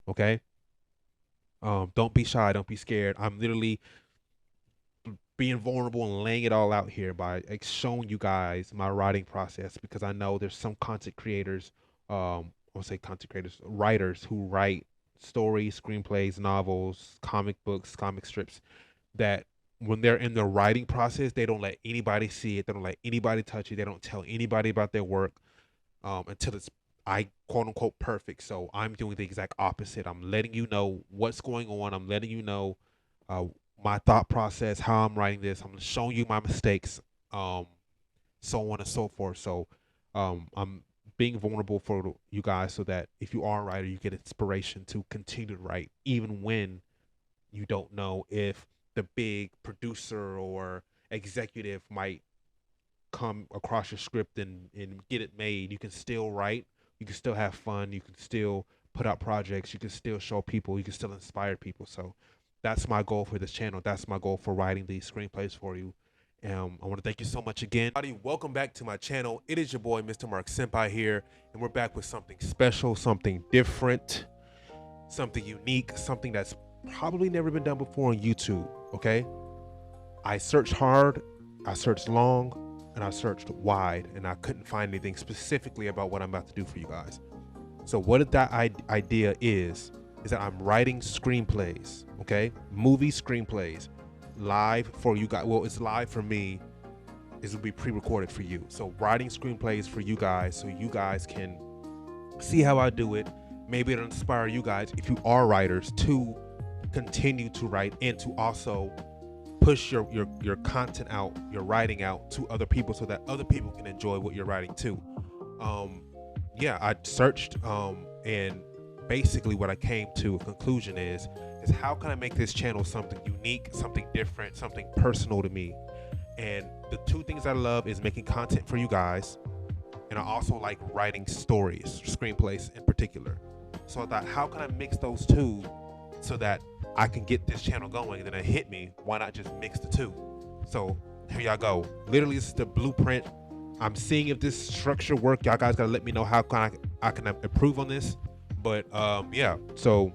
Okay. Don't be shy. Don't be scared. I'm literally being vulnerable and laying it all out here by showing you guys my writing process, because I know there's some content creators, I'll say content creators, writers who write stories, screenplays, novels, comic books, comic strips, that when they're in the writing process, they don't let anybody see it. They don't let anybody touch it. They don't tell anybody about their work until it's I quote unquote perfect. So I'm doing the exact opposite. I'm letting you know what's going on. I'm letting you know uh, my thought process, how I'm writing this. I'm showing you my mistakes, um, so on and so forth. So I'm being vulnerable for you guys so that if you are a writer, you get inspiration to continue to write, even when you don't know if the big producer or executive might come across your script and get it made. You can still write, you can still have fun, you can still put out projects, you can still show people, you can still inspire people. So that's my goal for this channel. That's my goal for writing these screenplays for you. I want to thank you so much again. Welcome back to my channel. It is your boy, Mr. Mark Senpai here, and we're back with something special, something different, something unique, something that's probably never been done before on YouTube. Okay, I searched hard, I searched long, and I searched wide, and I couldn't find anything specifically about what I'm about to do for you guys. So what that idea is that I'm writing screenplays, okay? Movie screenplays, live for you guys. Well, it's live for me. It will be pre-recorded for you. So writing screenplays for you guys, so you guys can see how I do it. Maybe it'll inspire you guys, if you are writers, to continue to write and to also push your content out, your writing out to other people, so that other people can enjoy what you're writing too. Yeah, I searched, and basically what I came to a conclusion is how can I make this channel something unique, something different, something personal to me. And the two things I love is making content for you guys, and I also like writing stories, screenplays in particular. So I thought, how can I mix those two so that I can get this channel going? And then it hit me, why not just mix the two? So here y'all go. Literally, this is the blueprint. I'm seeing if this structure work. Y'all guys gotta let me know how can I can improve on this. But yeah, so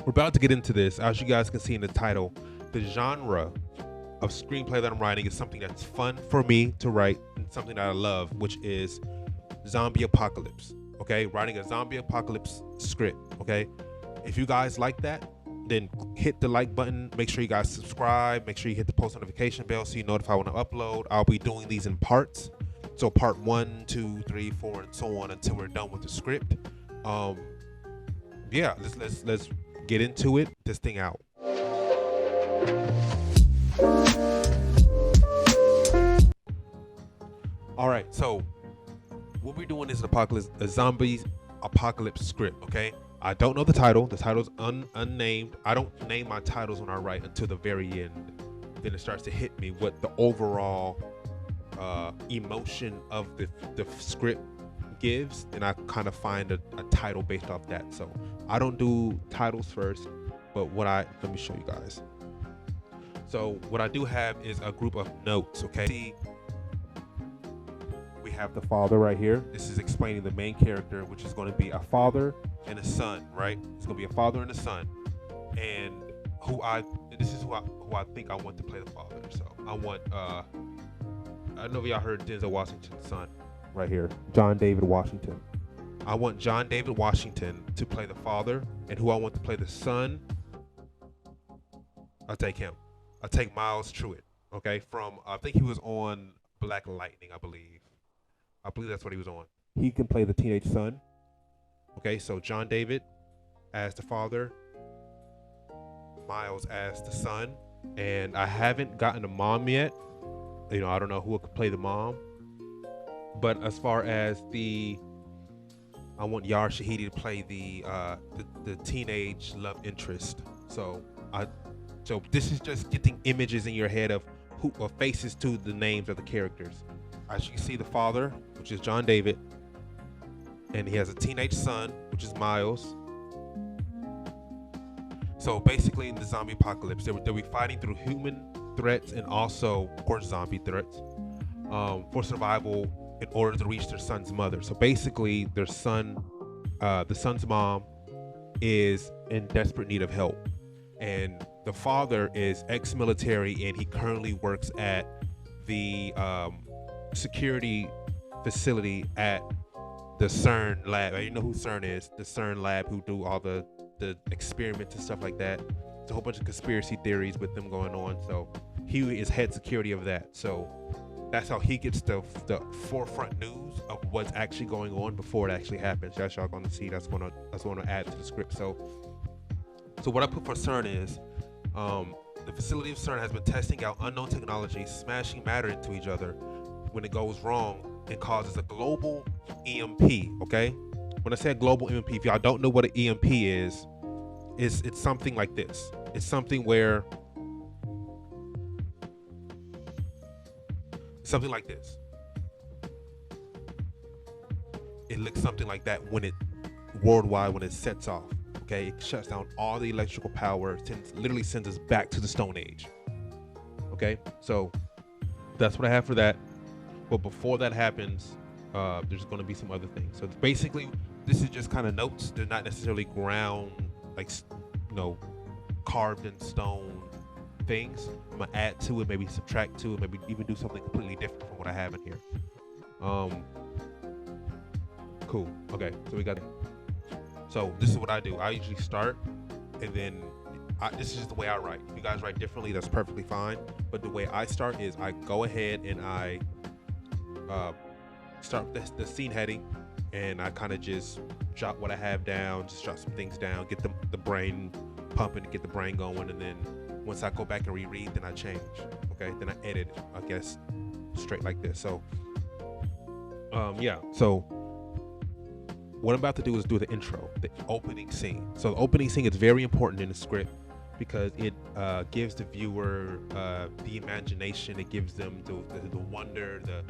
we're about to get into this. As you guys can see in the title, the genre of screenplay that I'm writing is something that's fun for me to write, and something that I love, which is zombie apocalypse. Okay, writing a zombie apocalypse script. Okay, if you guys like that, then hit the like button. Make sure you guys subscribe. Make sure you hit the post notification bell so you notify when I upload. I'll be doing these in parts. So part 1, 2, 3, 4, and so on until we're done with the script. Yeah, let's get into it. This thing out. All right, so what we're doing is a zombie apocalypse script. Okay, I don't know the title. The title's unnamed. I don't name my titles when I write until the very end. Then it starts to hit me what the overall emotion of the script gives, and I kind of find a title based off that. So I don't do titles first, but let me show you guys. So what I do have is a group of notes. Okay, see, we have the father right here. This is explaining the main character, which is going to be a father and a son, right? It's going to be a father and a son, and this is who I think I want to play the father. So I want I don't know if y'all heard Denzel Washington's son right here, John David Washington. I want John David Washington to play the father, and who I want to play the son, I'll take him. I'll take Miles Truitt. Okay, from I think he was on Black Lightning, I believe. I believe that's what he was on. He can play the teenage son. Okay, so John David as the father, Miles as the son, and I haven't gotten a mom yet. You know, I don't know who could play the mom, but as far as I want Yara Shahidi to play the teenage love interest. So this is just getting images in your head of who or faces to the names of the characters. As you can see, the father, which is John David, and he has a teenage son, which is Miles. So basically, in the zombie apocalypse, they'll be fighting through human threats and also, of course, zombie threats for survival in order to reach their son's mother. So basically, their son, the son's mom, is in desperate need of help, and the father is ex-military and he currently works at the security facility at the CERN lab. You know who CERN is? The CERN lab who do all the experiments and stuff like that. It's a whole bunch of conspiracy theories with them going on. So he is head security of that. So that's how he gets the forefront news of what's actually going on before it actually happens. That's y'all gonna see. That's gonna add to the script. So what I put for CERN is, the facility of CERN has been testing out unknown technology, smashing matter into each other. When it goes wrong, it causes a global EMP. Okay, when I say a global EMP, if y'all don't know what an EMP is, it's something like this. It's something like this. It looks something like that when it worldwide when it sets off. Okay, it shuts down all the electrical power, literally sends us back to the Stone Age. Okay, so that's what I have for that. But before that happens, there's going to be some other things. So basically, this is just kind of notes. They're not necessarily ground, like, you know, carved in stone things. I'm gonna add to it, maybe subtract to it, maybe even do something completely different from what I have in here. Um, cool. Okay, so we got it. So this is what I do. I usually start, and then this is just the way I write. If you guys write differently, that's perfectly fine. But the way I start is I go ahead and I start the scene heading, and I kind of just jot what I have down, just jot some things down, get the brain pumping, get the brain going, and then once I go back and reread, then I change. Okay, then I edit it, I guess, straight like this. So yeah, so what I'm about to do is do the intro, the opening scene. So the opening scene is very important in the script because it gives the viewer the imagination. It gives them the wonder, the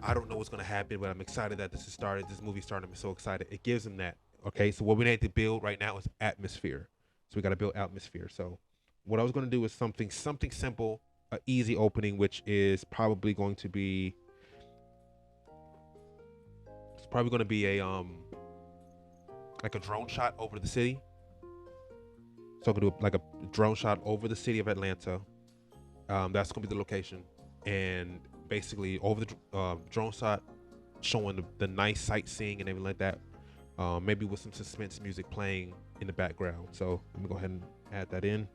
I don't know what's going to happen, but I'm excited that this movie started. I'm so excited. It gives them that. Okay, so what we need to build right now is atmosphere. So we got to build atmosphere. So what I was going to do is something simple, an easy opening, which is probably going to be a like a drone shot over the city. So I'm gonna do like a drone shot over the city of Atlanta. That's gonna be the location, and basically over the drone shot, showing the nice sightseeing and everything like that. Maybe with some suspense music playing in the background. So let me go ahead and add that in.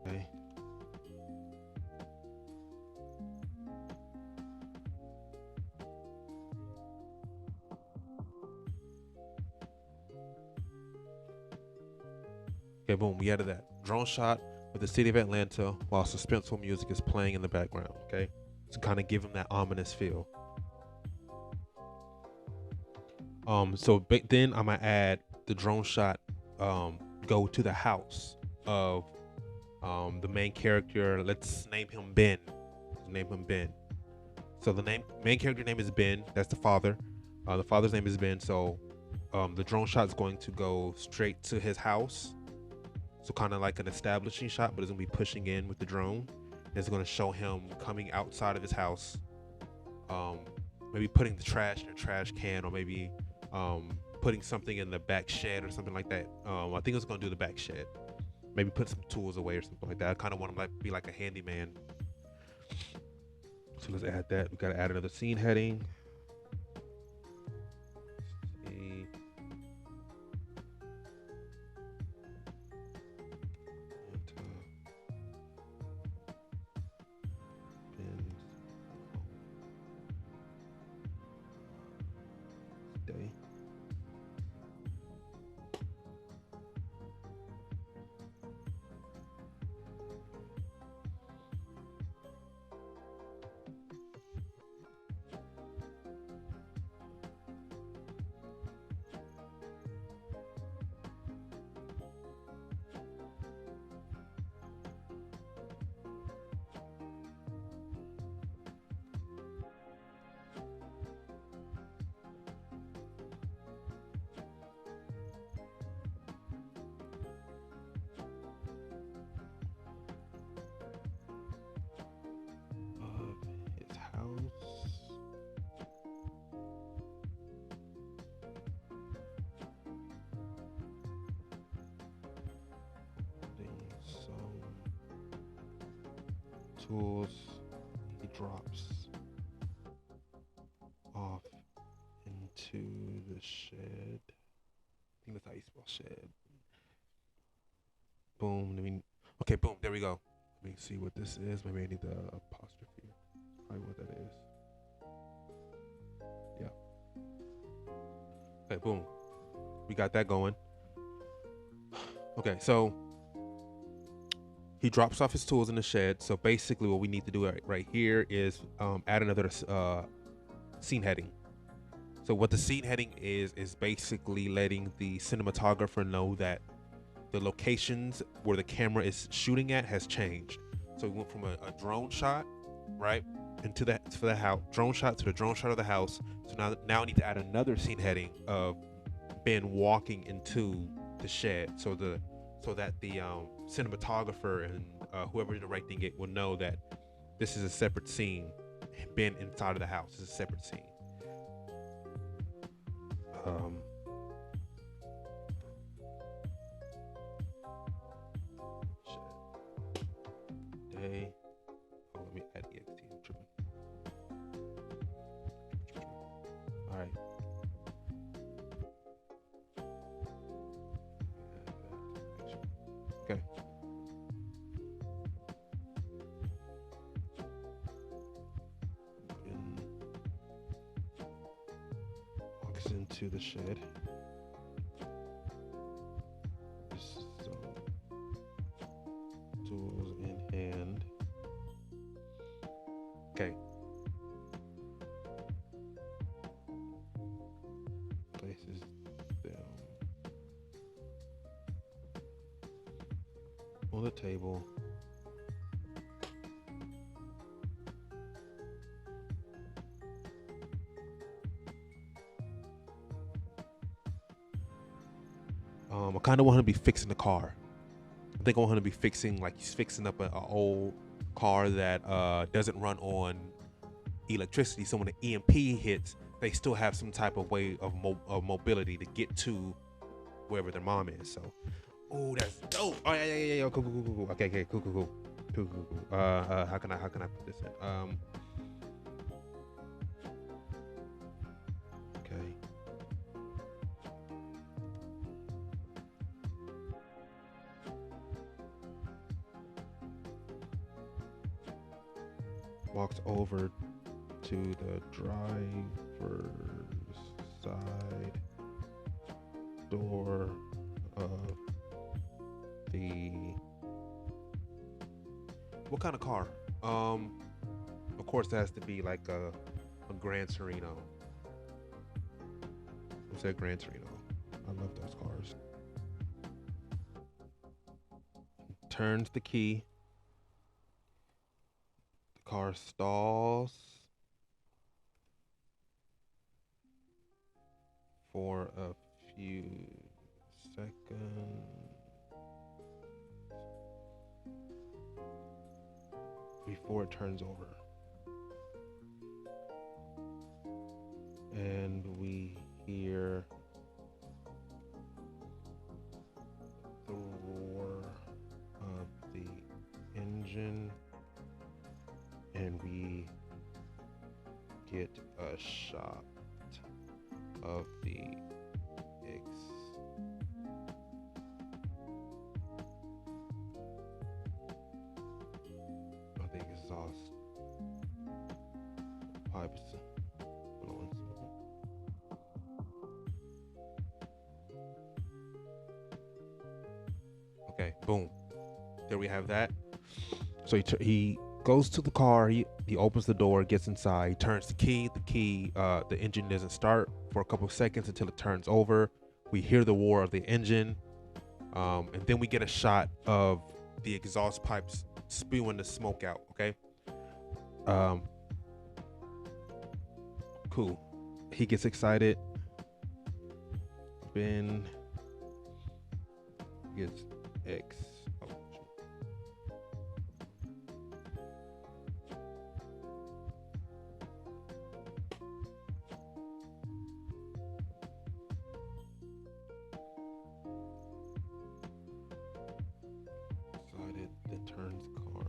Okay. Okay, boom, we added that. Drone shot with the city of Atlanta while suspenseful music is playing in the background, okay? To kind of give them that ominous feel. So then I'm gonna add the drone shot, go to the house of the main character. Let's name him Ben. Name him Ben. So the main character name is Ben. That's the father. The father's name is Ben. So the drone shot is going to go straight to his house. So kind of like an establishing shot, but it's gonna be pushing in with the drone. It's gonna show him coming outside of his house, maybe putting the trash in a trash can, or maybe putting something in the back shed or something like that. I think it's gonna do the back shed. Maybe put some tools away or something like that. I kind of want him to be like a handyman. So let's add that. We gotta add another scene heading. Day. tools. He drops off into the shed. I think that's how you spell shed. Boom. Okay, boom. There we go. Let me see what this is. Maybe I need the apostrophe. Probably what that is. Yeah. Okay, boom. We got that going. Okay, so he drops off his tools in the shed. So basically, what we need to do right here is add another scene heading. So what the scene heading is basically letting the cinematographer know that the locations where the camera is shooting at has changed. So we went from a drone shot, right, into that for the house, drone shot to the drone shot of the house. So now I need to add another scene heading of Ben walking into the shed, so that the cinematographer and whoever's directing it will know that this is a separate scene. Ben inside of the house is a separate scene. Day. Oh, let me add ext. I'm tripping. All right. Okay. Walks into the shed. Tools in hand. Okay. Places them on the table. I kind of want him to be fixing the car. I think I want him to be fixing, like he's fixing up an old car that doesn't run on electricity. So when the EMP hits, they still have some type of way of mobility to get to wherever their mom is. So, oh, that's dope. Oh yeah. Cool. Okay, cool. How can I put this in? Okay. Walks over to the driver's side door of the, what kind of car? Of course it has to be like a Gran Torino. I said Gran Torino. I love those cars. Turns the key. The car stalls for a few seconds before it turns over. And we hear the roar of the engine, and we get a shot of the exhaust pipes. Okay, boom. There we have that. So he goes to the car. He opens the door, gets inside, he turns the key. The engine doesn't start for a couple of seconds until it turns over. We hear the roar of the engine, and then we get a shot of the exhaust pipes spewing the smoke out. Okay. Cool. He gets excited. Ben gets excited. Then turns the car.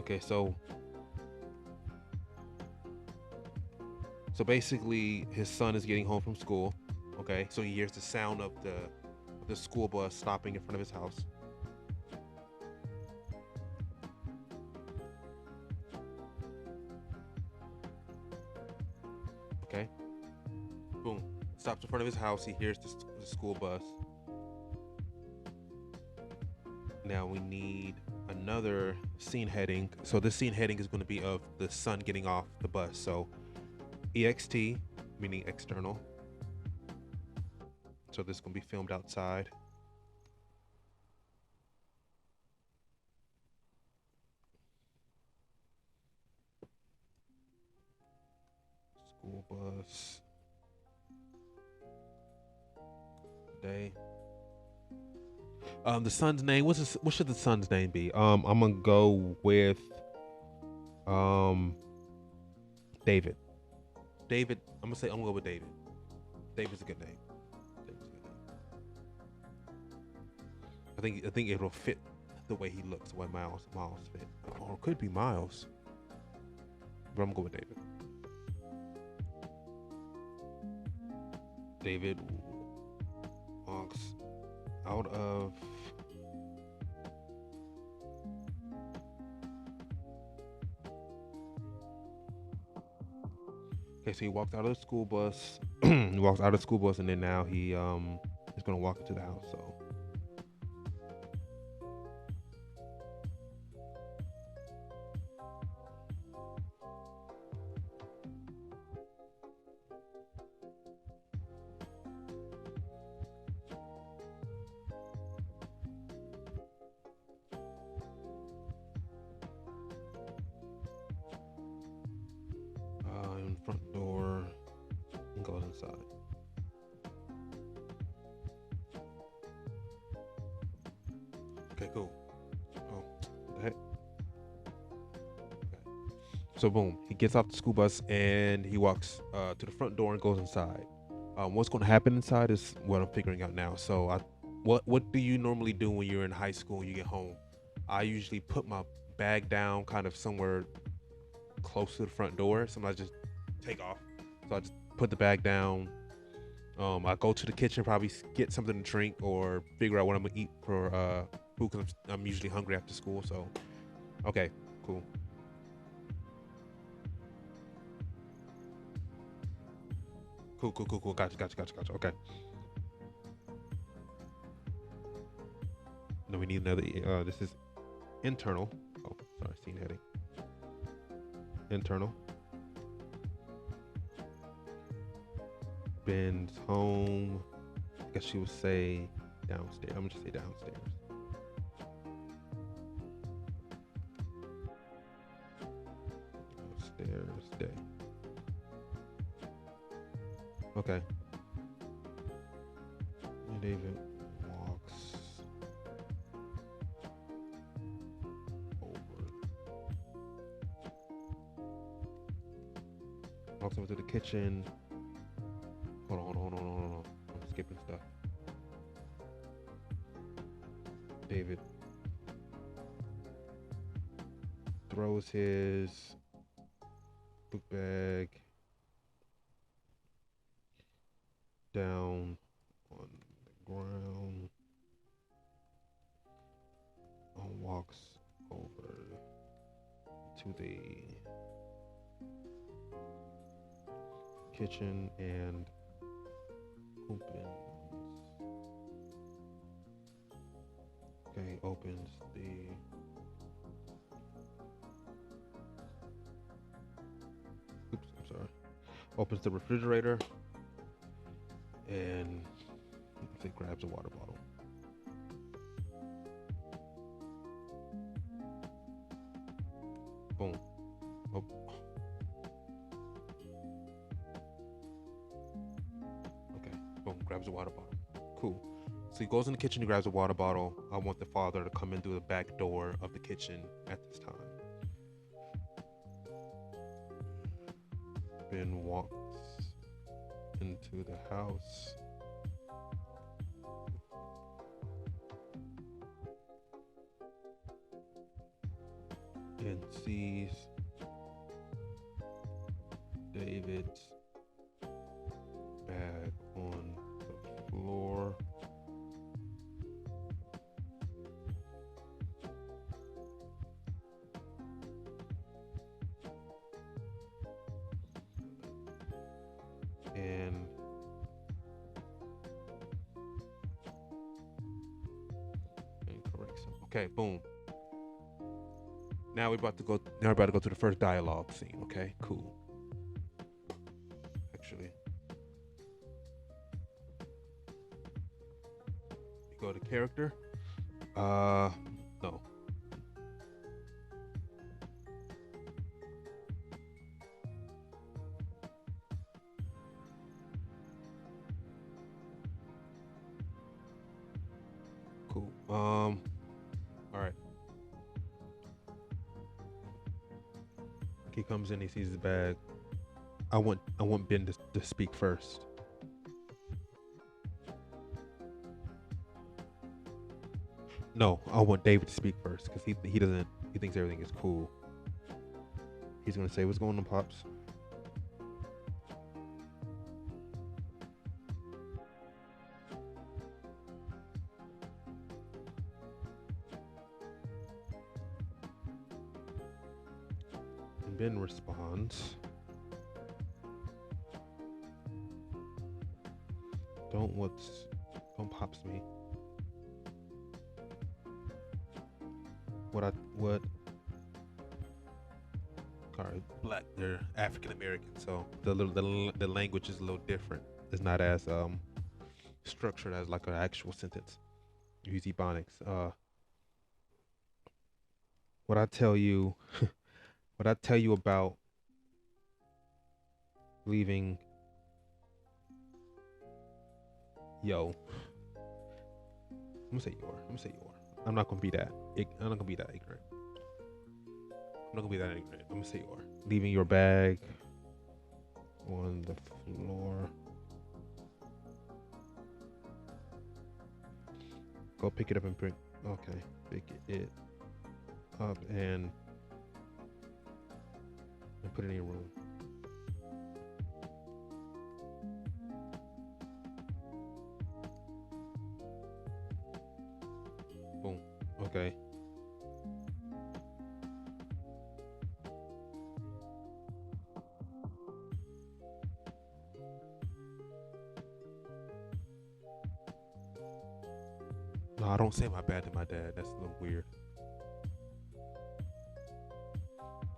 Okay, so basically his son is getting home from school. Okay, so he hears the sound of the school bus stopping in front of his house. Okay, boom, stops in front of his house. He hears the school bus. Now we need another scene heading. So this scene heading is going to be of the son getting off the bus. So EXT, meaning external. So this is going to be filmed outside. School bus. Day. The son's name. What should the son's name be? I'm gonna go with um David. David. I'm gonna go with David. David's a good name. David's a good name. I think it'll fit the way he looks, the way Miles fit. Or it could be Miles. But I'm going with David. David walks out of Okay, so he walks out of the school bus. He walks out of the school bus, and then now he is gonna walk into the house. So in front door and goes inside. Okay, cool. Oh, what the heck? Okay. So boom, he gets off the school bus and he walks to the front door and goes inside. What's going to happen inside is what I'm figuring out now. So what do you normally do when you're in high school and you get home? I usually put my bag down kind of somewhere close to the front door. Sometimes I just take off. So I just put the bag down. I go to the kitchen, probably get something to drink or figure out what I'm gonna eat for food because I'm usually hungry after school. So, okay, cool. Cool. Gotcha. Okay. Then we need another. This is internal. Oh, sorry, scene heading. Internal. Ben's home. I guess she would say downstairs. I'm gonna just say downstairs. Downstairs day. Okay. And David walks over. Walks over to the kitchen. Hold on. I'm skipping stuff. David throws his book bag down on the ground and walks over to the kitchen and opens the opens the refrigerator and I think grabs a water bottle. Boom. Oh. Okay. Boom. Grabs a water bottle. Cool. So he goes in the kitchen, he grabs a water bottle. I want the father to come in through the back door of the kitchen at this time. Ben walks into the house. And sees David's bag on the floor. And incorrect. Okay, boom. Now we're about to go. Now we're about to go to the first dialogue scene. Okay, cool. Actually, you go to character. No. Cool. All right. He comes in. He sees his bag. I want Ben to speak first. No, I want David to speak first because he doesn't he thinks everything is cool. He's gonna say, "What's going on, pops?" And Ben responds, "Don't what's don't pops me. What? All right, black. They're African American, so the language is a little different. It's not as structured as like an actual sentence. You use ebonics. What I tell you, what I tell you about leaving, yo. I'm gonna say you are. I'm gonna say you are. I'm not gonna be that. I'm not gonna be that ignorant. I'm not gonna be that ignorant. I'm gonna say you are. Leaving your bag on the floor. Go pick it up and bring. Okay, pick it up and put it in your room. Boom. Okay. No, I don't say my bad to my dad. That's a little weird.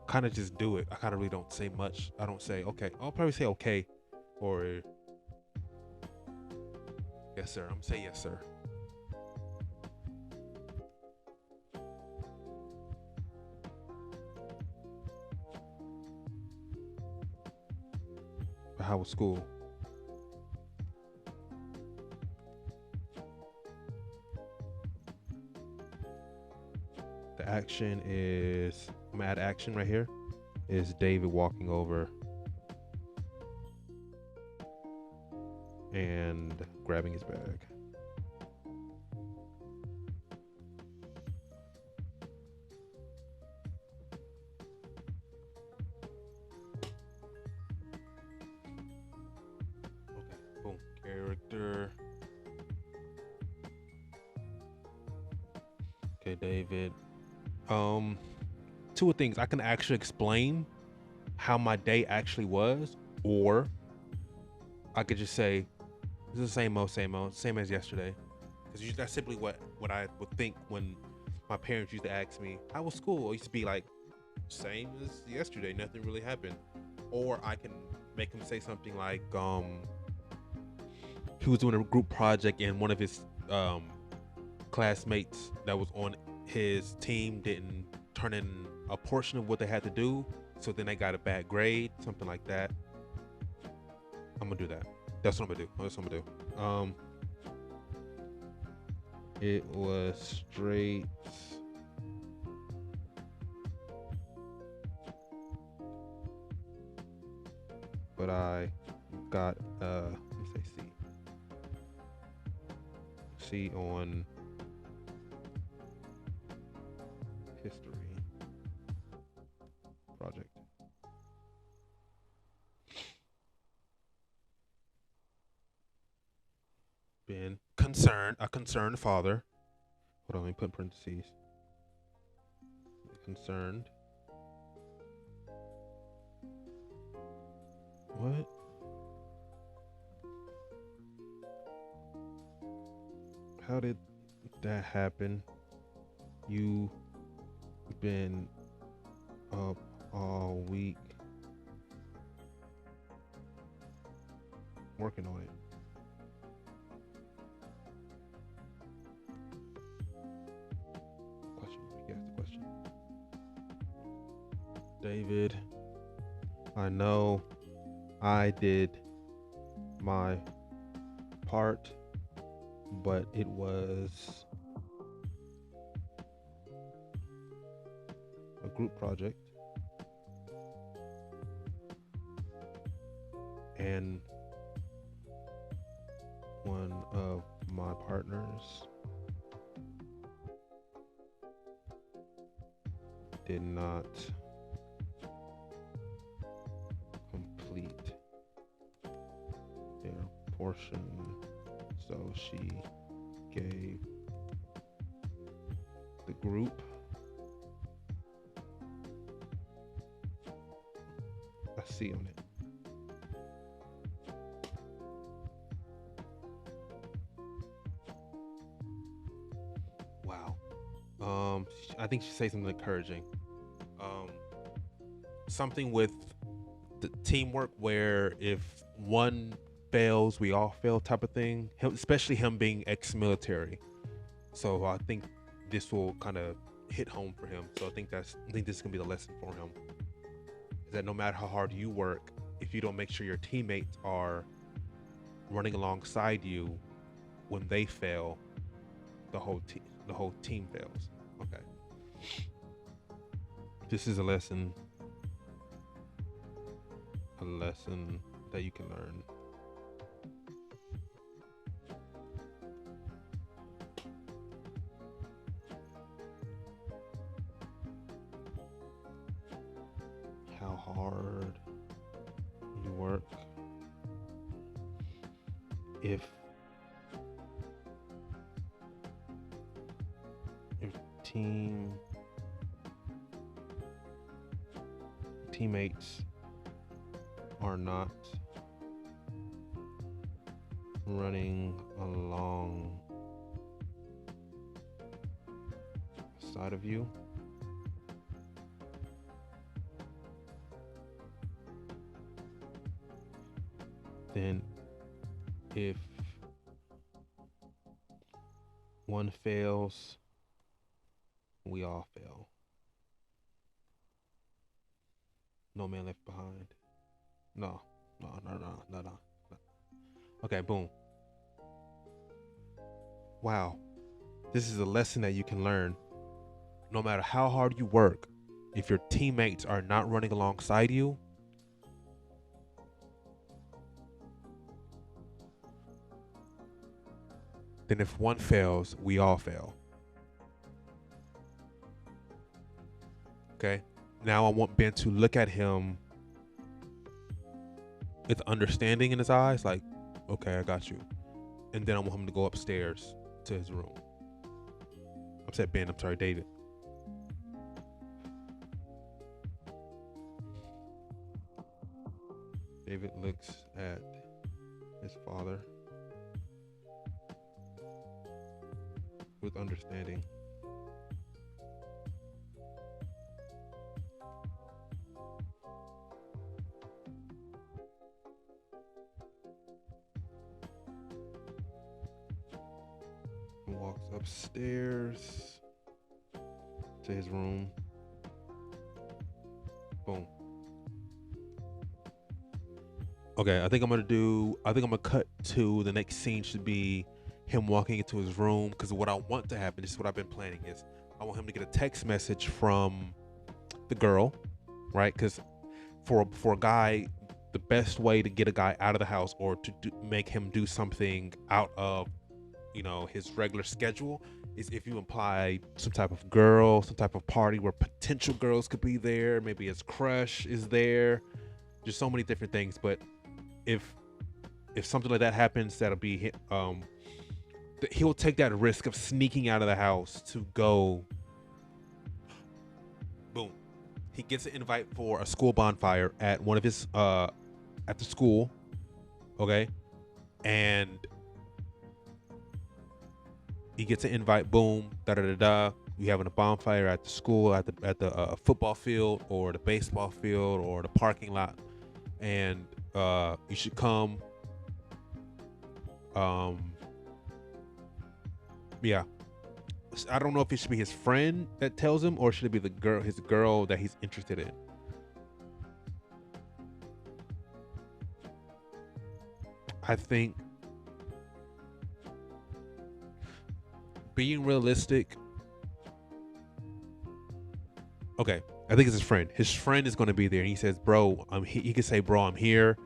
Kind of just do it. I kind of really don't say much. I don't say okay. I'll probably say okay, or yes sir. I'm gonna say yes sir. But how was school? The action is I'm gonna add action right here. Is David walking over and grabbing his bag. Okay, boom. Character. Okay, David. Um, two things. I can actually explain how my day actually was, or I could just say this is the same old, same as yesterday. Because that's simply what I would think when my parents used to ask me, "How was school?" I used to be like, "Same as yesterday. Nothing really happened." Or I can make him say something like, he was doing a group project and one of his classmates that was on his team didn't turn in a portion of what they had to do, so then they got a bad grade, something like that. I'm gonna do that. That's what I'm gonna do. That's what I'm gonna do. It was straight. But I got let me say C on history. been a concerned father. Hold on, let me put in parentheses. Concerned. What? How did that happen? You've been up all week working on it. Question. He asked the question. David, I know I did my part, but it was a group project, and one of my partners did not complete their portion, so she gave the group a C on it. Wow. I think she said something encouraging. Um, Something with the teamwork where if one fails, we all fail type of thing. Especially him being ex-military. So I think this will kind of hit home for him. So I think this is gonna be the lesson for him. Is that no matter how hard you work, if you don't make sure your teammates are running alongside you when they fail, the whole team fails. Okay. This is a lesson that you can learn. How hard you work. If your teammates are not running alongside of you, then if one fails, we all fail. No man left behind. No, no. Okay, boom. Wow. This is a lesson that you can learn. No matter how hard you work, if your teammates are not running alongside you, then if one fails, we all fail. Okay? Now I want Ben to look at him with understanding in his eyes, like, okay, I got you. And then I want him to go upstairs to his room. I said Ben, I'm sorry, David. David looks at his father with understanding. Walks upstairs to his room. Boom. Okay, I think I'm gonna cut to the next scene should be him walking into his room, because what I want to happen, this is what I've been planning, is I want him to get a text message from the girl, right? Because for a guy, the best way to get a guy out of the house or to make him do something out of his regular schedule is if you imply some type of girl, some type of party where potential girls could be there, maybe his crush is there, just so many different things. But if if something like that happens, that'll be he'll take that risk of sneaking out of the house to go. Boom. He gets an invite for a school bonfire at one of his at the school. Okay, and he gets an invite. Boom. Da da da da. We having a bonfire at the school, at the football field or the baseball field or the parking lot, and you should come. Um, yeah, I don't know if it should be his friend that tells him or should it be his girl that he's interested in. I think being realistic. Okay, I think it's his friend. His friend is going to be there, and he says, "Bro, he could say, bro, I'm here.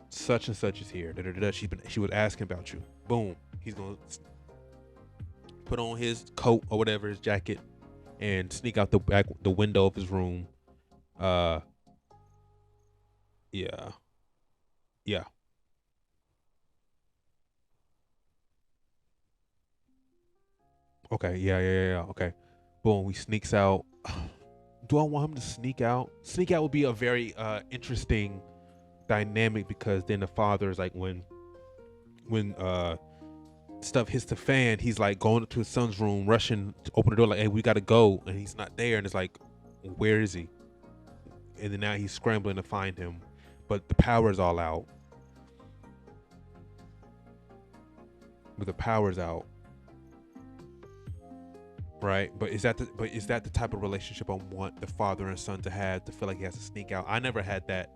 Such and such is here. Da, da, da, da. She was asking about you. Boom. He's gonna put on his coat or whatever, his jacket, and sneak out the window of his room. Uh, yeah, yeah. Okay, yeah, yeah, yeah, yeah. Okay, boom. He sneaks out. Do I want him to sneak out? Sneak out would be a very interesting dynamic because then the father is like when stuff hits the fan, he's like going up to his son's room, rushing to open the door, like, "Hey, we gotta go," and he's not there, and it's like, "Where is he?" And then now he's scrambling to find him, but the power's all out. But the power's out, right? But is that the type of relationship I want the father and son to have? To feel like he has to sneak out. I never had that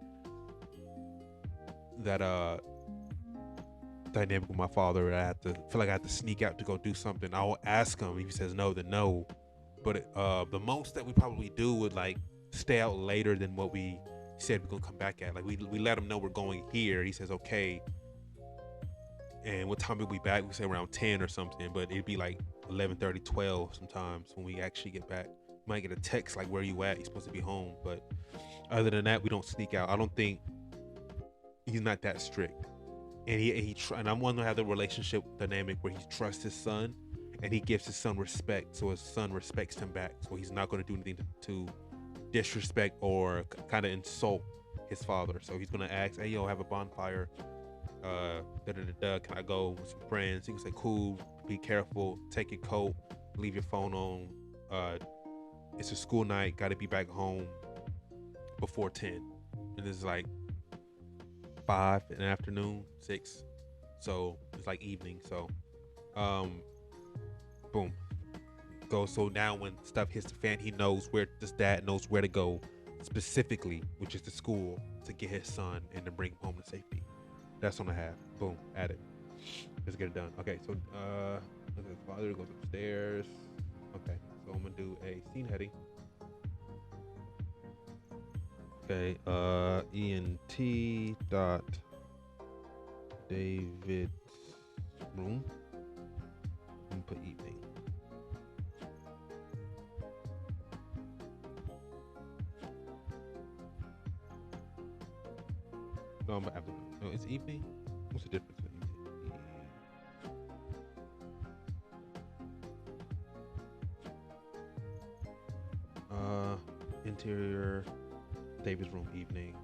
dynamic with my father. I had to feel like I had to sneak out to go do something. I'll ask him. If he says no, then no. But the most that we probably do would like stay out later than what we said we're gonna come back at. Like we let him know we're going here. He says okay, and what time we'll be back? We say around 10 or something. But it'd be like 11:30, 12 sometimes when we actually get back. You might get a text like where you at? You're supposed to be home. But other than that, we don't sneak out. I don't think he's not that strict. And I'm one to have the relationship dynamic where he trusts his son and he gives his son respect, so his son respects him back. So he's not going to do anything to disrespect or kind of insult his father. So he's going to ask, "Hey, yo, have a bonfire. Da da da da. Can I go with some friends?" He can say, "Cool. Be careful. Take your coat. Leave your phone on. Uh, it's a school night. Got to be back home before 10." And this is like 5 in the afternoon, 6. So it's like evening. So, um, boom, go. So now when stuff hits the fan, he knows where this dad knows where to go specifically, which is the school, to get his son and to bring him home to safety. That's on the half. Boom, add it. Let's get it done. Okay, so okay, father goes upstairs. Okay, so I'm gonna do a scene heading. Okay, ENT dot David's room. I'm gonna put evening. No, I'm afternoon. No, it's evening. What's the difference? Uh, Interior, David's room, evening.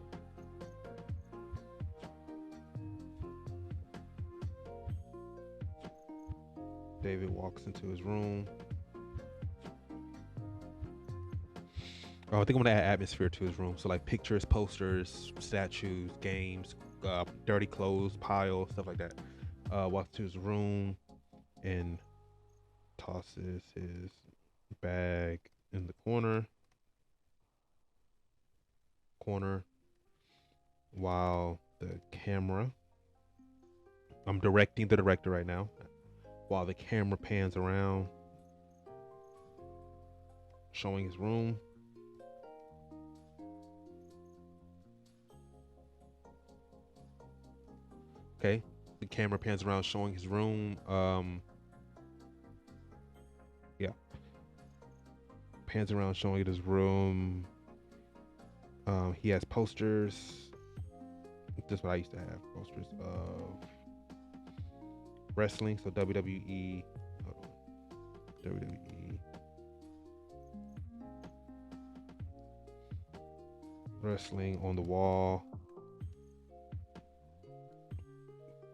David walks into his room. Oh, I think I'm gonna add atmosphere to his room. So like pictures, posters, statues, games, dirty clothes, piles, stuff like that. Walks to his room and tosses his bag in the corner while the camera. I'm directing the director right now. While the camera pans around, showing his room. Okay, the camera pans around, showing his room. Yeah, pans around, showing his room. He has posters. This is what I used to have. Posters of wrestling, so WWE, WWE wrestling on the wall.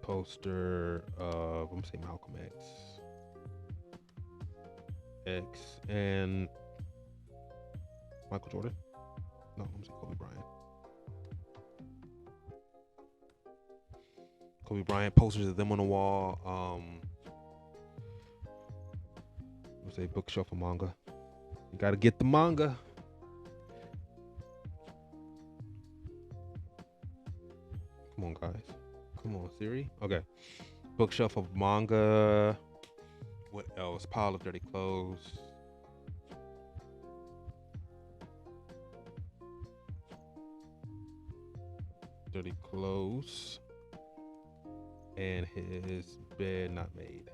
Poster of, I'm gonna say Malcolm X, and Michael Jordan. No, I'm gonna say Kobe Bryant. Kobe Bryant posters of them on the wall. Let's say bookshelf of manga. You gotta get the manga. Come on, guys. Come on, Siri. Okay. Bookshelf of manga. What else? Pile of dirty clothes. Dirty clothes. And his bed not made.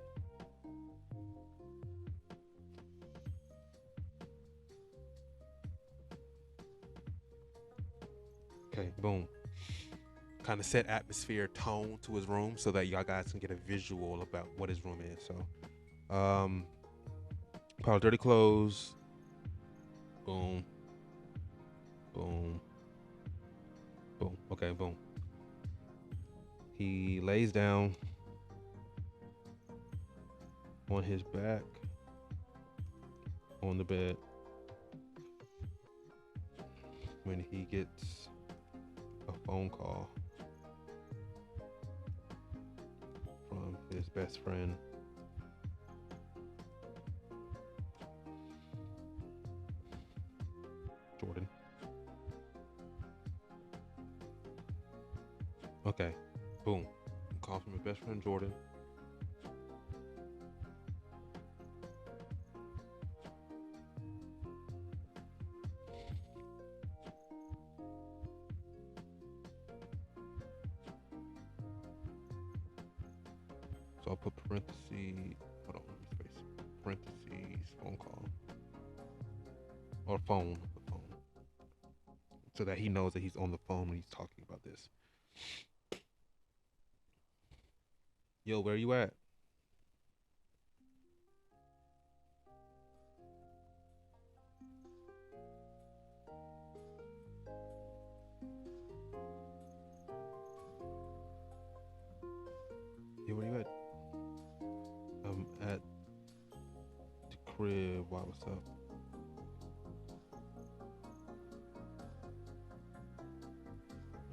Okay, boom. Kind of set atmosphere, tone to his room so that y'all guys can get a visual about what his room is. So, pile of dirty clothes. Boom. Boom. Boom. Okay, boom. He lays down on his back on the bed when he gets a phone call from his best friend. Jordan. Okay, boom. Call from his best friend Jordan. So I'll put parentheses, hold on, space, parentheses, phone call. Or phone, so that he knows that he's on the phone when he's talking about this. Yo, where you at? Yo, where you at? I'm at the crib. Why, what's up?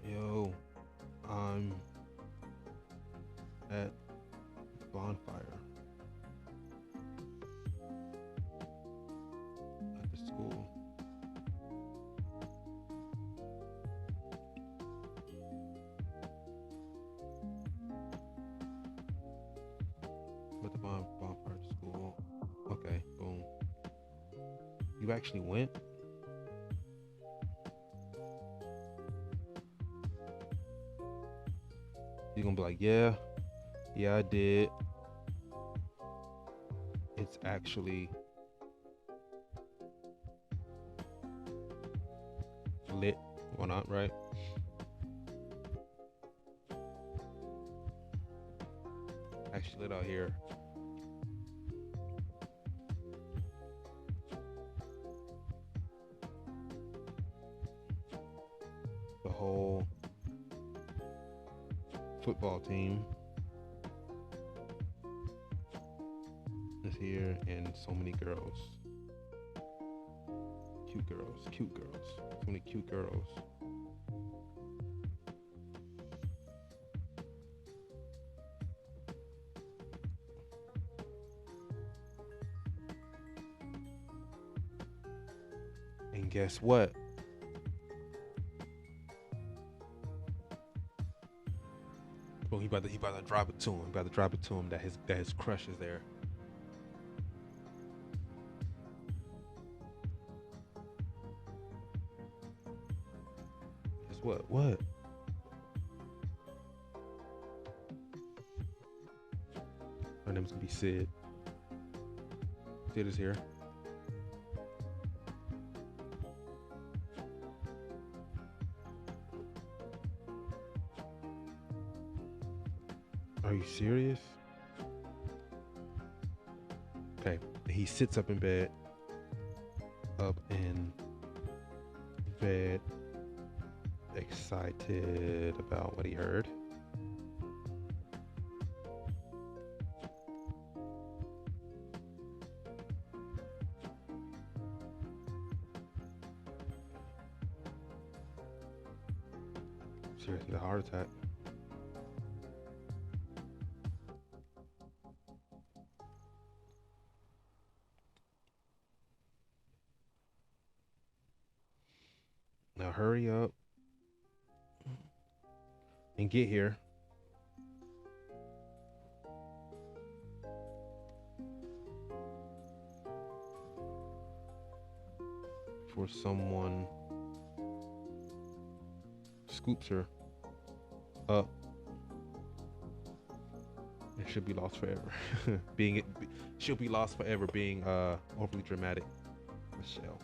Yo, I'm at bonfire at the school. At the bonfire at school. Okay, boom. You actually went? You're gonna be like, yeah, I did. It's actually lit or not, right? Actually lit out here. The whole football team is here, and so many girls. Cute girls. So many cute girls. And guess what? Well, he about to drop it to him. That his crush is there. Guess what? What? Her name's gonna be Sid. Sid is here. you serious? Okay. He sits up in bed, excited about what he heard. Seriously, a heart attack. Now hurry up and get here. Before someone scoops her up and she'll be lost forever. She'll be lost forever being overly dramatic. Michelle.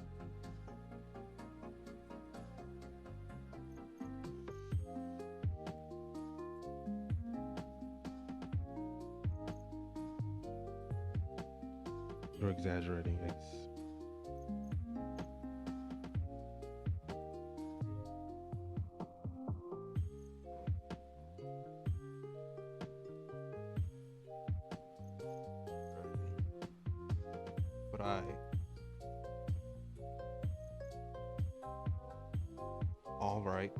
You're exaggerating, X. But all right.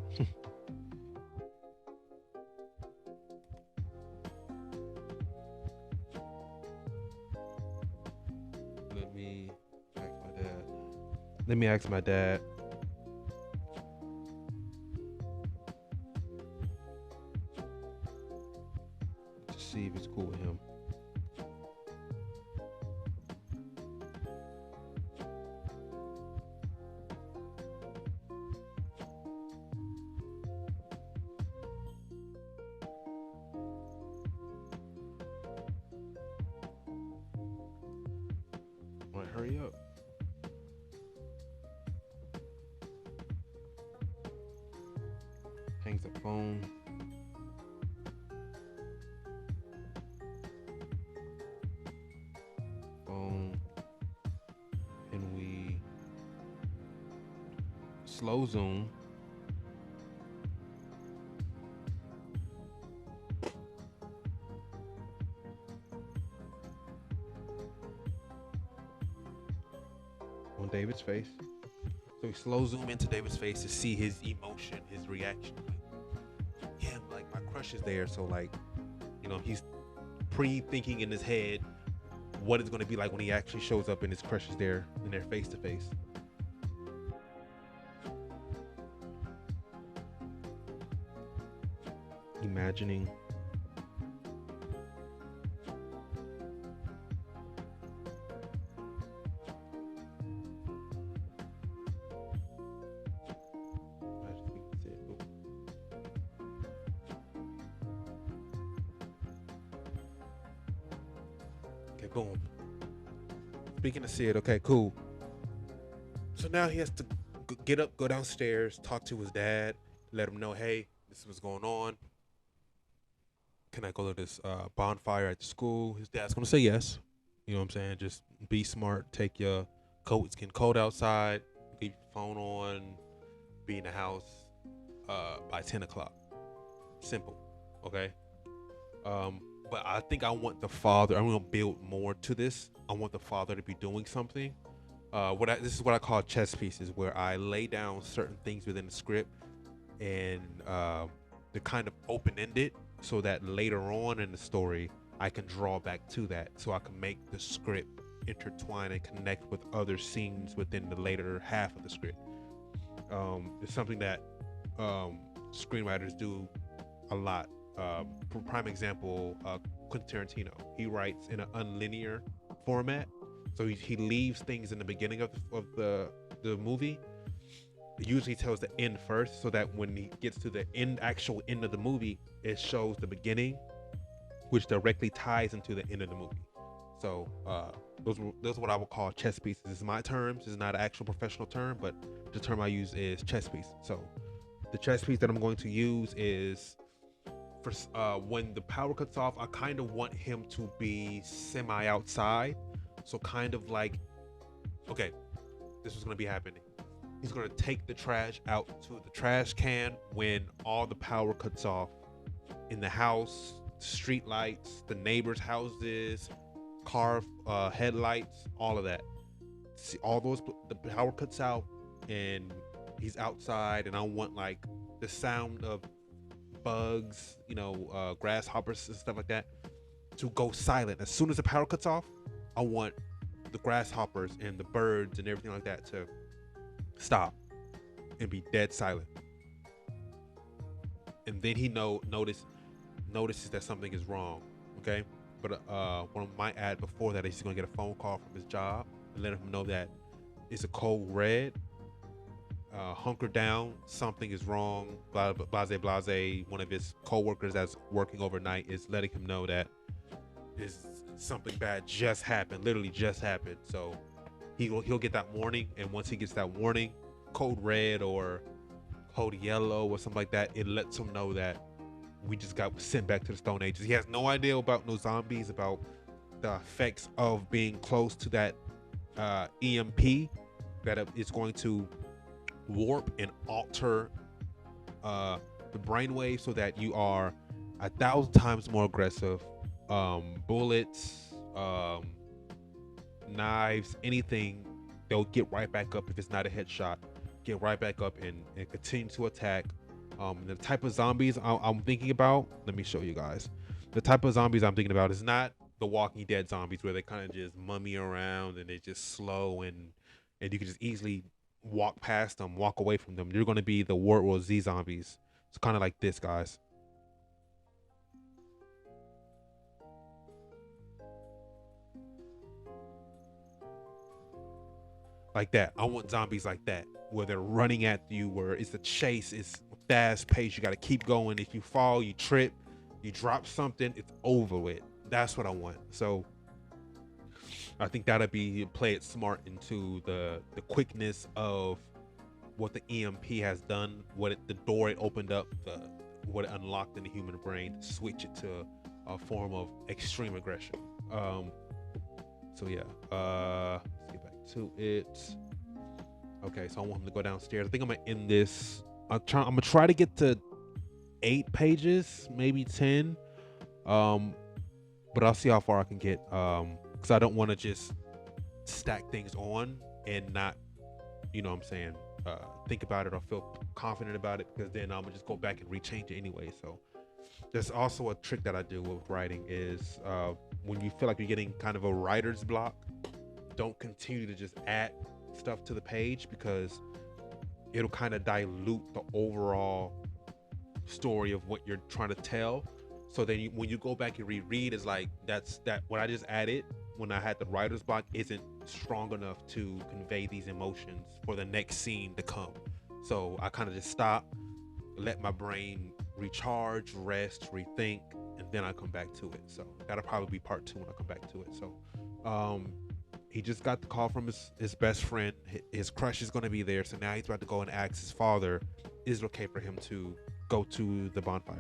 Let me ask my dad. Let me ask my dad. To see if it's cool with him. All right, hurry up. Hangs the phone. And we slow zoom. On David's face. So we slow zoom into David's face to see his emotion, his reaction. Like, yeah, like my crush is there. So like, he's pre-thinking in his head what it's going to be like when he actually shows up and his crush is there and they're face to face. Imagining. Okay, boom. Speaking of Sid, okay, cool. So now he has to get up, go downstairs, talk to his dad, let him know, hey, this is what's going on. Can I go to this bonfire at the school? His dad's gonna say yes. You know what I'm saying? Just be smart. Take your coat. It's getting cold outside. Leave your phone on. Be in the house by 10 o'clock. Simple. Okay. But I think I want the father. I'm gonna build more to this. I want the father to be doing something. This is what I call chess pieces, where I lay down certain things within the script, and they're kind of open-ended, so that later on in the story, I can draw back to that, so I can make the script intertwine and connect with other scenes within the later half of the script. It's something that screenwriters do a lot. For prime example, Quentin Tarantino, he writes in an unlinear format, so he leaves things in the beginning of the movie. Usually tells the end first, so that when he gets to the actual end of the movie, it shows the beginning, which directly ties into the end of the movie. So those are what I would call chess pieces. This is my terms. This is not an actual professional term, but the term I use is chess piece. So the chess piece that I'm going to use is For when the power cuts off, I kind of want him to be semi outside. So kind of like, okay, this was gonna be happening. He's gonna take the trash out to the trash can when all the power cuts off in the house, street lights, the neighbors' houses, car headlights, all of that. See, all those the power cuts out and he's outside, and I want like the sound of bugs, grasshoppers and stuff like that, to go silent. As soon as the power cuts off, I want the grasshoppers and the birds and everything like that to stop and be dead silent. And then he notices that something is wrong. Okay, but one of my ad before that is he's gonna get a phone call from his job and let him know that it's a code red. Hunker down, something is wrong. Blase blase. One of his coworkers that's working overnight is letting him know that is something bad just happened, literally just happened. So he'll get that warning, and once he gets that warning, code red or code yellow or something like that, it lets him know that we just got sent back to the Stone Ages. He has no idea about no zombies, about the effects of being close to that EMP that is going to warp and alter the brainwave so that you are 1,000 times more aggressive. Bullets, knives, anything, they'll get right back up if it's not a headshot. Get right back up and continue to attack. The type of zombies I'm thinking about, let me show you guys. The type of zombies I'm thinking about is not the Walking Dead zombies where they kind of just mummy around and they just slow and you can just easily walk past them, walk away from them. They're going to be the World War Z zombies. It's kind of like this, guys. Like that. I want zombies like that, where they're running at you, where it's a chase, it's fast paced. You got to keep going. If you fall, you trip, you drop something, it's over with. That's what I want. So I think that'll be play it smart into the quickness of what the EMP has done, the door it opened up, what it unlocked in the human brain, to switch it to a form of extreme aggression. Um, so yeah, let's get back to it. Okay, so I want him to go downstairs. I think I'm gonna end this. I'm gonna try to get to 8 pages, maybe 10. Um, but I'll see how far I can get. Because I don't want to just stack things on and not, what I'm saying, think about it or feel confident about it, because then I'm gonna just go back and rechange it anyway. So there's also a trick that I do with writing is when you feel like you're getting kind of a writer's block, don't continue to just add stuff to the page, because it'll kind of dilute the overall story of what you're trying to tell. So then when you go back and reread, it's like that what I just added when I had the writer's block isn't strong enough to convey these emotions for the next scene to come. So I kind of just stop, let my brain recharge, rest, rethink, and then I come back to it. So that'll probably be part 2 when I come back to it. So he just got the call from his best friend. His crush is going to be there. So now he's about to go and ask his father, is it okay for him to go to the bonfire?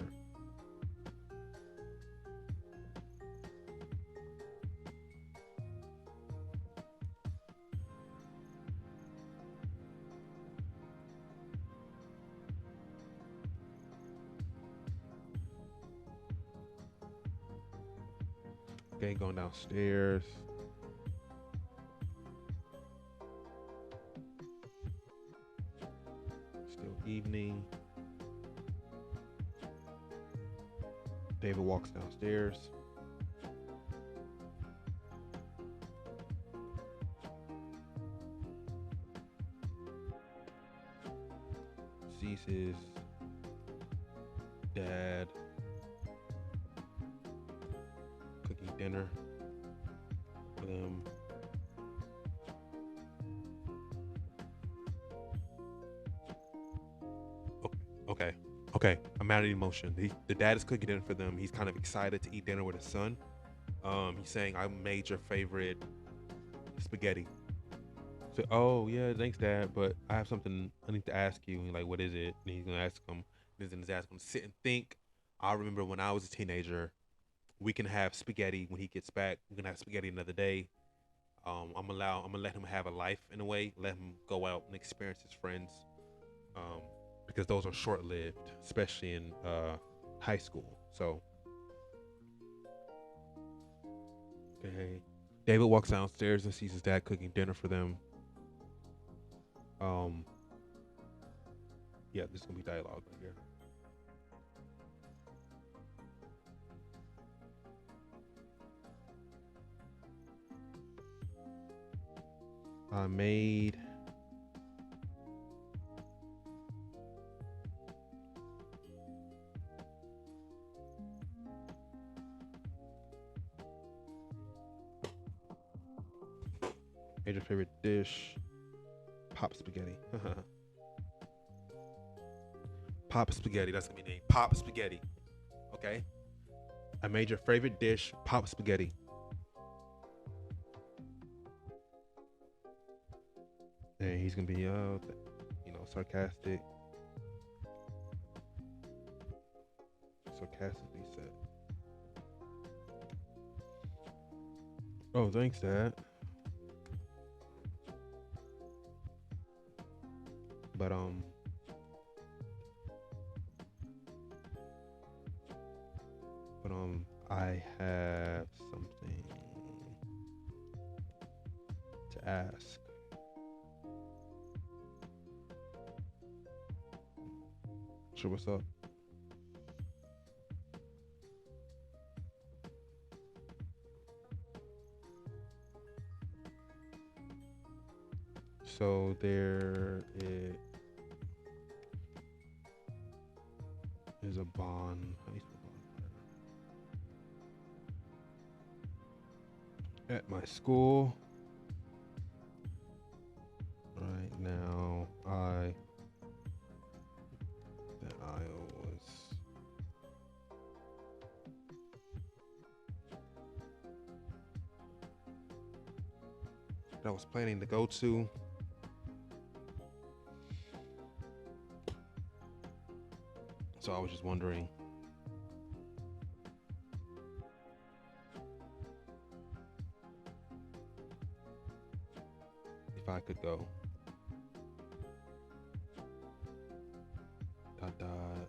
Okay, going downstairs. Still evening. David walks downstairs. Sees his dad cooking dinner for them. Okay, okay. I'm out of emotion. The dad is cooking dinner for them. He's kind of excited to eat dinner with his son. He's saying, "I made your favorite spaghetti." So, oh yeah, thanks, Dad. But I have something I need to ask you. And like, what is it? And he's gonna ask him. And he's gonna ask him to sit and think. I remember when I was a teenager, we can have spaghetti when he gets back. We can have spaghetti another day. I'm gonna let him have a life in a way. Let him go out and experience his friends, um, because those are short lived, especially in high school. So, okay. David walks downstairs and sees his dad cooking dinner for them. Um, yeah, this is gonna be dialogue right here. I made your favorite dish, pop spaghetti. Pop spaghetti. That's gonna be named Pop spaghetti. Okay. I made your favorite dish, pop spaghetti. And he's gonna be sarcastic, sarcastically said, "Oh, thanks, Dad." But I have something to ask. Sure, what's up? So there is a bond. How do you spell bonfire? At my school right now, I was planning to go to. So I was just wondering if I could go. Dot dot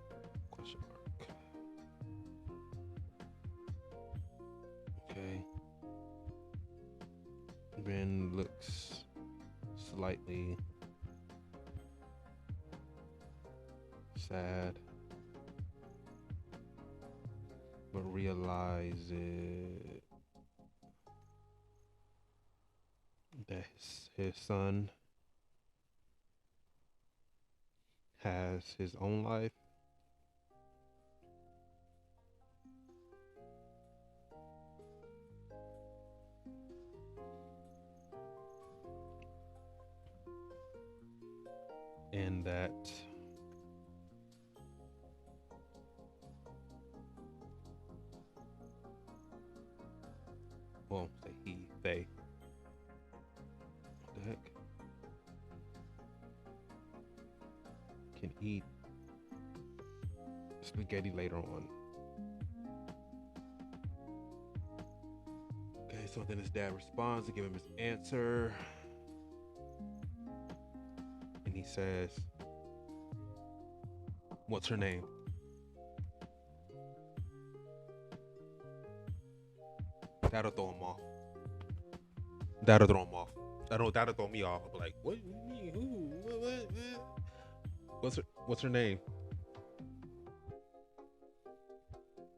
question mark. Okay. Ben looks slightly sad, but realizes that his son has his own life and that well, say they, what the heck, can eat spaghetti later on. Okay, so then his dad responds to give him his answer. And he says, "What's her name?" That'll throw him off. That'll throw him off. That'll throw me off. I'll be like, "What? You mean? Who? What? What's her name?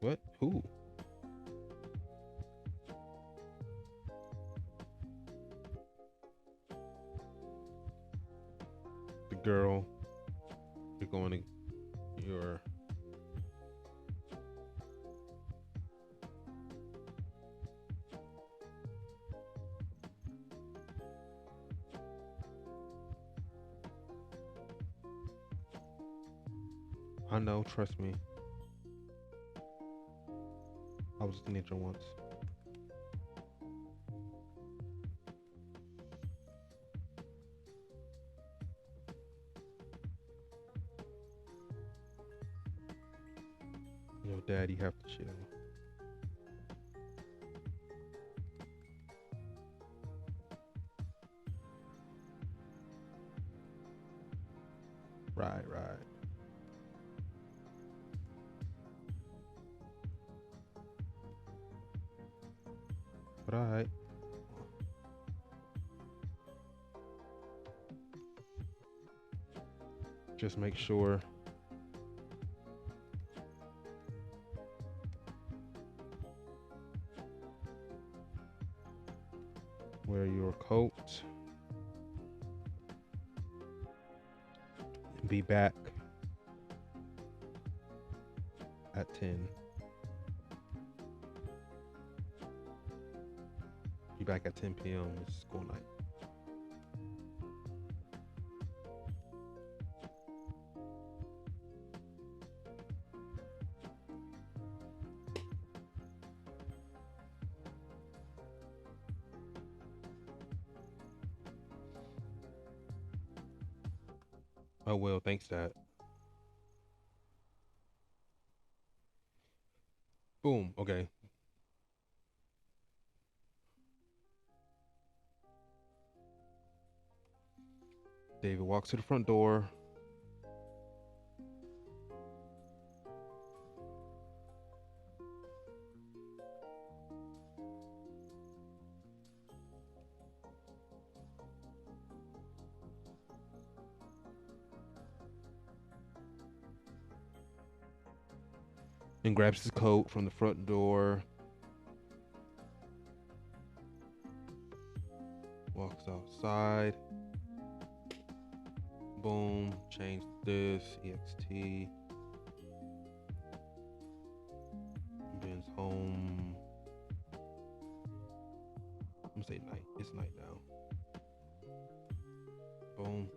What? Who?" The girl you're going to your I know, trust me. I was a teenager once. Yo, daddy have to chill. Right, right. But all right. Just make sure wear your coat. Be back at 10. Be back at 10 p.m. It's school night. Oh well, thanks, Dad. Boom. Okay. David walks to the front door. And grabs his coat from the front door. Walks outside. Boom. Change this. EXT. Ben's home. I'm gonna say night. It's night now. Boom.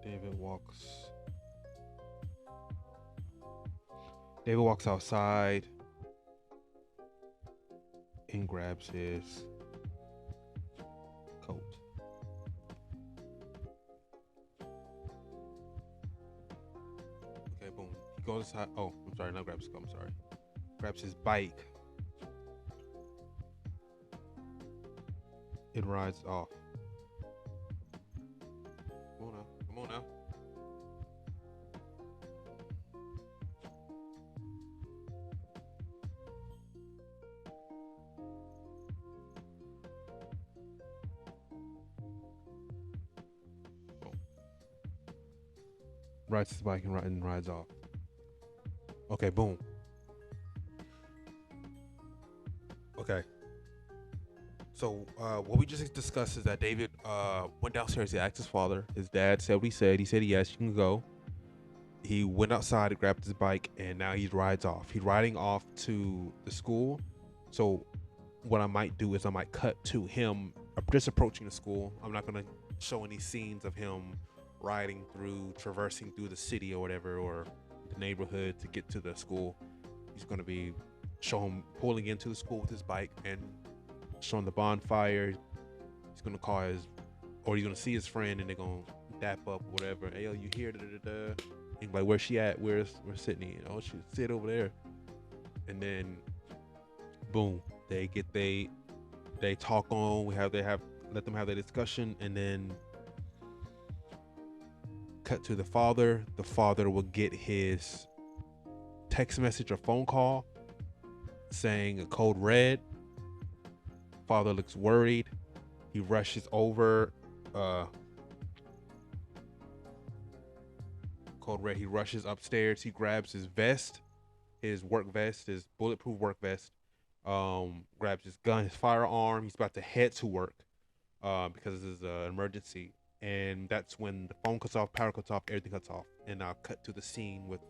David walks. David walks outside and grabs his coat. Okay, boom. He goes inside. Oh, I'm sorry. Not grabs his coat. I'm sorry. Grabs his bike. It rides off. Come on now. Come on now. Boom. Rides his bike and rides off. Okay, boom. Okay. So what we just discussed is that David went downstairs. He asked his father. His dad said what he said. He said yes, you can go. He went outside, grabbed his bike, and now he rides off. He's riding off to the school. So what I might do is I might cut to him just approaching the school. I'm not gonna show any scenes of him riding through, traversing through the city or whatever, or the neighborhood to get to the school. He's gonna be show him pulling into the school with his bike and showing the bonfire. He's gonna call his, or he's gonna see his friend and they're gonna dap up, whatever. Hey, yo, you here? Da, da, da, da. And like, where's she at? Where's Sydney? Oh, she sit over there. And then, boom, they talk on. They have let them have their discussion, and then cut to the father. The father will get his text message or phone call saying a code red. Father looks worried. He rushes over. Code red. He rushes upstairs. He grabs his vest, his work vest, his bulletproof work vest. Grabs his gun, his firearm. He's about to head to work because this is an emergency. And that's when the phone cuts off, power cuts off, everything cuts off. And I'll cut to the scene with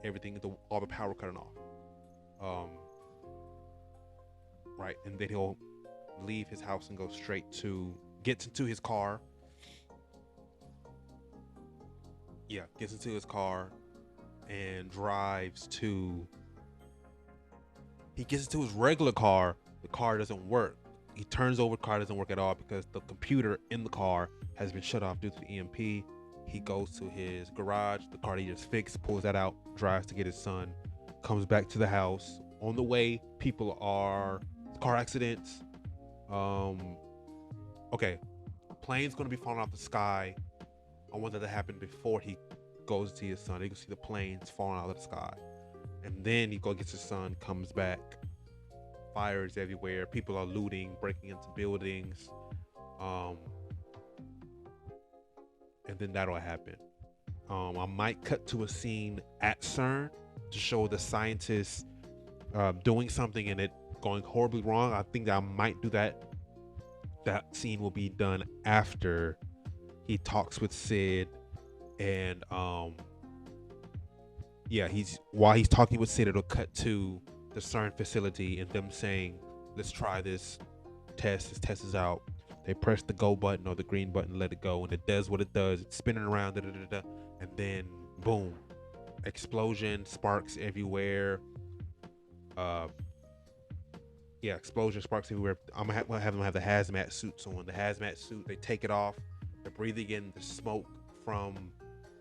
everything, all the power cutting off. Right, and then he'll leave his house and go straight to, gets into his car. Yeah, gets into his car and drives to, he gets into his regular car. The car doesn't work. He turns over, the car doesn't work at all because the computer in the car has been shut off due to the EMP. He goes to his garage, the car he just fixed, pulls that out, drives to get his son, comes back to the house. On the way, people are car accidents. Um, okay, plane's gonna be falling off the sky. I want that to happen before he goes to see his son. You can see the planes falling out of the sky, and then he go gets his son, comes back, fires everywhere. People are looting, breaking into buildings, um, and then that'll happen. I might cut to a scene at CERN to show the scientists doing something and it going horribly wrong. I think that I might do that. That scene will be done after he talks with Sid, and yeah, while he's talking with Sid, it'll cut to the CERN facility and them saying, "Let's try this test. This test is out." They press the go button or the green button, let it go, and it does what it does. It's spinning around, da, da, da, da, and then boom, explosion, sparks everywhere. Uh, yeah, explosion, sparks everywhere. I'm gonna have them have the hazmat suits on. The hazmat suit, they take it off. They're breathing in the smoke from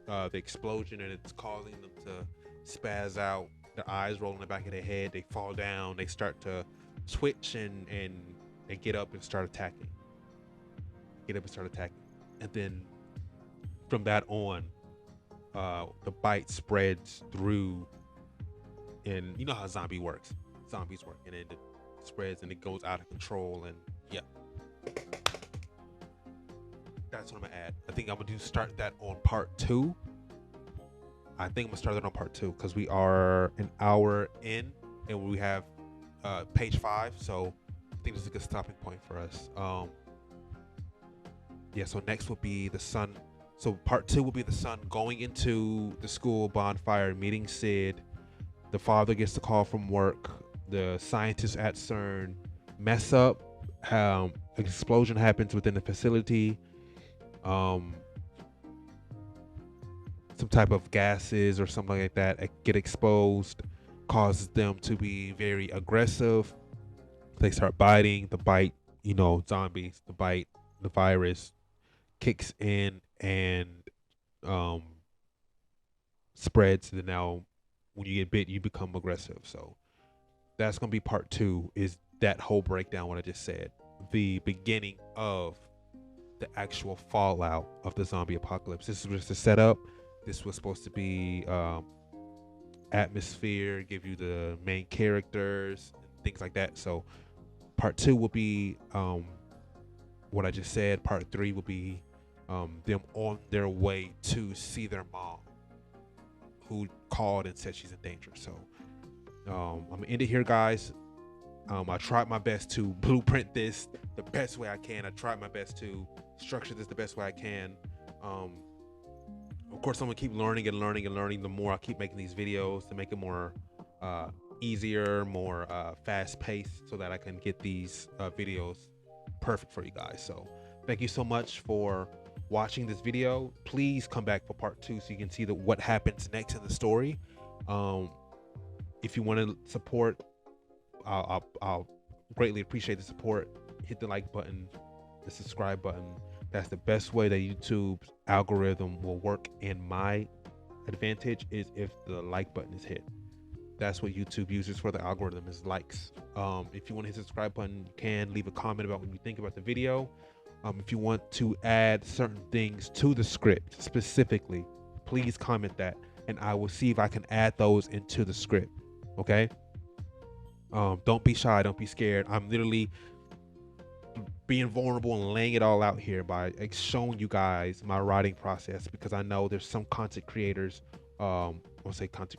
the explosion, and it's causing them to spaz out. Their eyes roll in the back of their head. They fall down. They start to twitch and they get up and start attacking. And then from that on, the bite spreads through, and you know how zombies work, and then it spreads and it goes out of control, and yeah, that's what I'm gonna add. I think I'm gonna start that on part 2. Because we are an hour in and we have page 5, so I think this is a good stopping point for us. Yeah, so next will be the son. So part 2 will be the son going into the school bonfire, meeting Sid. The father gets the call from work. The scientists at CERN mess up. An explosion happens within the facility. Some type of gases or something like that get exposed, causes them to be very aggressive. They start biting. The bite, zombies. The bite, the virus kicks in and spreads. And now, when you get bit, you become aggressive. So that's gonna be part 2. Is that whole breakdown what I just said? The beginning of the actual fallout of the zombie apocalypse. This is just a setup. This was supposed to be atmosphere, give you the main characters, and things like that. So part 2 will be what I just said. Part 3 will be them on their way to see their mom, who called and said she's in danger. So I'm gonna end it here, guys. I tried my best to blueprint this the best way I can. I tried my best to structure this the best way I can. Of course, I'm gonna keep learning and learning and learning. The more I keep making these videos, to make it more easier, more fast-paced, so that I can get these videos perfect for you guys. So thank you so much for watching this video. Please come back for part 2 so you can see what happens next in the story. If you want to support, I'll greatly appreciate the support. Hit the like button, the subscribe button. That's the best way that YouTube's algorithm will work in my advantage, is if the like button is hit. That's what YouTube uses for the algorithm, is likes. If you want to hit the subscribe button, you can leave a comment about what you think about the video. If you want to add certain things to the script specifically, please comment that, and I will see if I can add those into the script. Okay? Don't be shy, don't be scared. I'm literally being vulnerable and laying it all out here by showing you guys my writing process, because I know there's some content creators, I'll say content